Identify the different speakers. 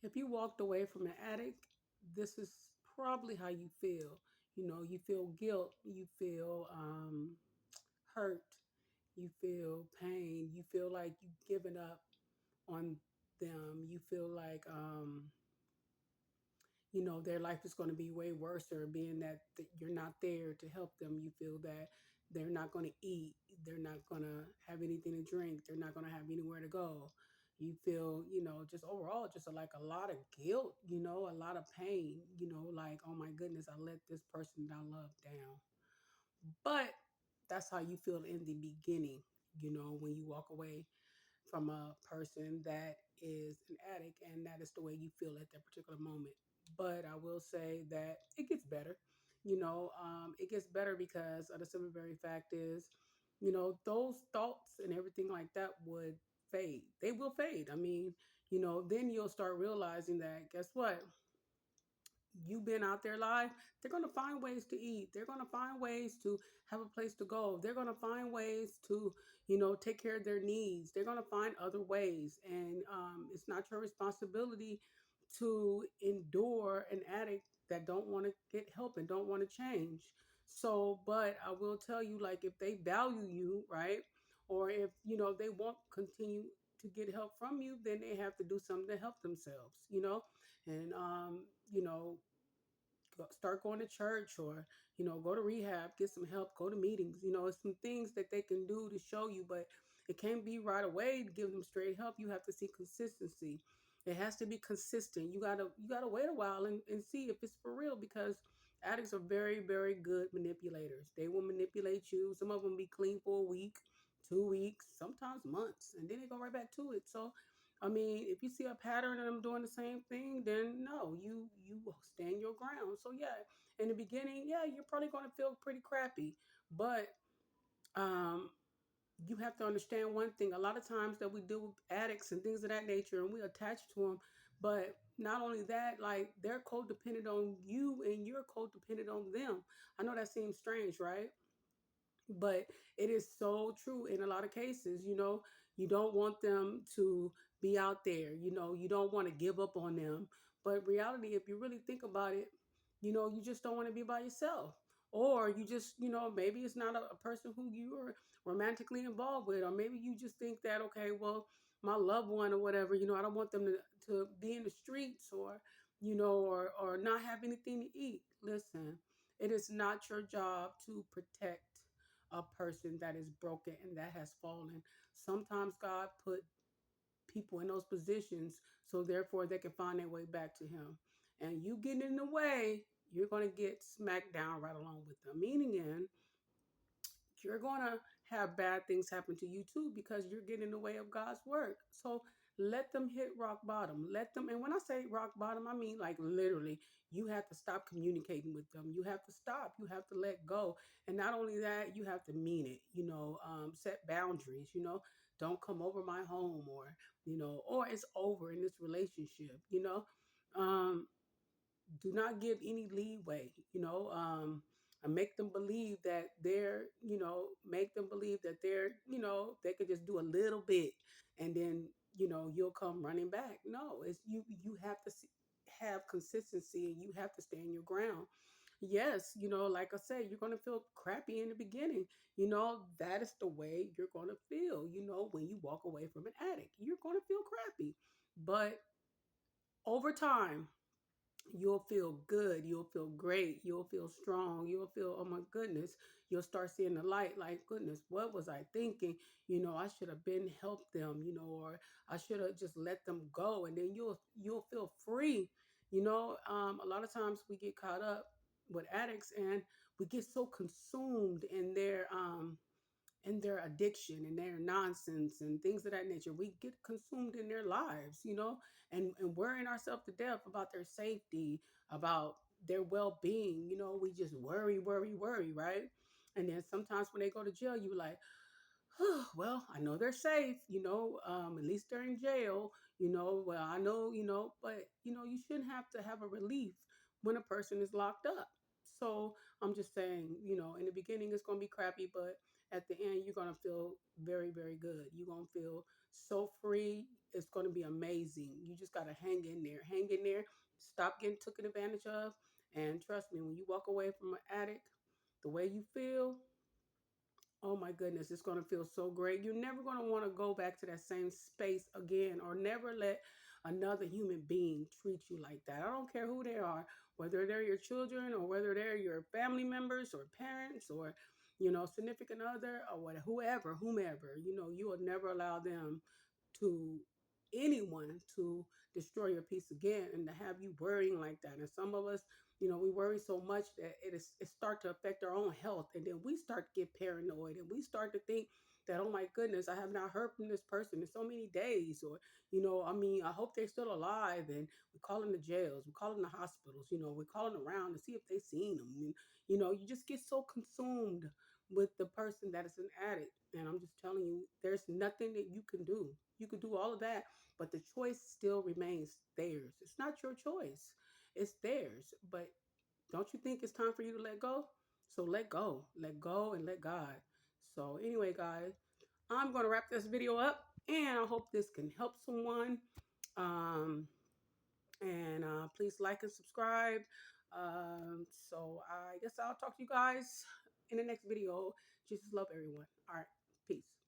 Speaker 1: If you walked away from an addict, this is probably how you feel. You feel guilt, you feel hurt, you feel pain, you feel like you've given up on them, you feel like their life is going to be way worse, or being that you're not there to help them. You feel that they're not going to eat, they're not going to have anything to drink, they're not going to have anywhere to go. You feel, just overall, just like a lot of guilt, a lot of pain, like, oh my goodness, I let this person that I love down. But that's how you feel in the beginning, when you walk away from a person that is an addict, and that is the way you feel at that particular moment. But I will say that it gets better. It gets better because of the simple very fact is, those thoughts and everything like that would fade. They will fade. I mean, then you'll start realizing that, guess what? You've been out there live, they're going to find ways to eat. They're going to find ways to have a place to go. They're going to find ways to, take care of their needs. They're going to find other ways. And it's not your responsibility to endure an addict that don't want to get help and don't want to change. So, but I will tell you, like, if they value you, right? Or if, they won't continue to get help from you, then they have to do something to help themselves. And start going to church, or go to rehab, get some help, go to meetings. It's some things that they can do to show you, but it can't be right away to give them straight help. You have to see consistency. It has to be consistent. You gotta wait a while and see if it's for real, because addicts are very, very good manipulators. They will manipulate you. Some of them be clean for a week, 2 weeks, sometimes months, and then they go right back to it. So I mean, if you see a pattern and I'm doing the same thing, then no, you stand your ground. So yeah, in the beginning, yeah, you're probably going to feel pretty crappy, but um, you have to understand one thing. A lot of times that we deal with addicts and things of that nature, and we attach to them, but not only that, like, they're codependent on you and you're codependent on them. I know that seems strange, right? But it is so true in a lot of cases. You don't want them to be out there. You don't want to give up on them. But reality, if you really think about it, you just don't want to be by yourself. Or you just, maybe it's not a person who you are romantically involved with. Or maybe you just think that, okay, well, my loved one or whatever, I don't want them to be in the streets, or, or not have anything to eat. Listen, it is not your job to protect a person that is broken and that has fallen. Sometimes God put people in those positions so therefore they can find their way back to Him. And you getting in the way, you're going to get smacked down right along with them. Meaning, you're going to have bad things happen to you too, because you're getting in the way of God's work. So let them hit rock bottom. Let them, and when I say rock bottom, I mean like literally, you have to stop communicating with them. You have to stop. You have to let go. And not only that, you have to mean it. Set boundaries. Don't come over my home, or it's over in this relationship. Um, do not give any leeway, and make them believe that they could just do a little bit, and then, you'll come running back. No, it's you have to have consistency, and you have to stand your ground. Yes, like I said, you're going to feel crappy in the beginning. That is the way you're going to feel, when you walk away from an addict. You're going to feel crappy. But over time, you'll feel good. You'll feel great. You'll feel strong. You'll feel, oh my goodness, you'll start seeing the light. Like, goodness, what was I thinking? I should have been helped them, or I should have just let them go. And then you'll feel free. A lot of times we get caught up with addicts, and we get so consumed in their addiction and their nonsense and things of that nature. We get consumed in their lives, and worrying ourselves to death about their safety, about their well-being. We just worry, worry, worry, right? And then sometimes when they go to jail, you like, oh, well, I know they're safe, at least they're in jail, well, I know, but you shouldn't have to have a relief when a person is locked up. So I'm just saying, in the beginning it's going to be crappy, but at the end, you're going to feel very, very good. You're going to feel so free. It's going to be amazing. You just got to hang in there. Hang in there. Stop getting taken advantage of. And trust me, when you walk away from an addict, the way you feel, oh my goodness, it's going to feel so great. You're never going to want to go back to that same space again, or never let another human being treat you like that. I don't care who they are, whether they're your children or whether they're your family members or parents or, significant other or whatever, whomever, you will never allow them to anyone to destroy your peace again and to have you worrying like that. And some of us, we worry so much that it start to affect our own health, and then we start to get paranoid, and we start to think that, oh my goodness, I have not heard from this person in so many days, or I hope they're still alive. And we call in the jails, we call in the hospitals, we're calling around to see if they've seen them. And, you just get so consumed with the person that is an addict. And I'm just telling you, there's nothing that you can do. You could do all of that, but the choice still remains theirs. It's not your choice, it's theirs. But don't you think it's time for you to let go? So let go, and let God. So, anyway, guys, I'm going to wrap this video up, and I hope this can help someone. Um, and please like and subscribe. So, I guess I'll talk to you guys in the next video. Jesus love everyone. All right, peace.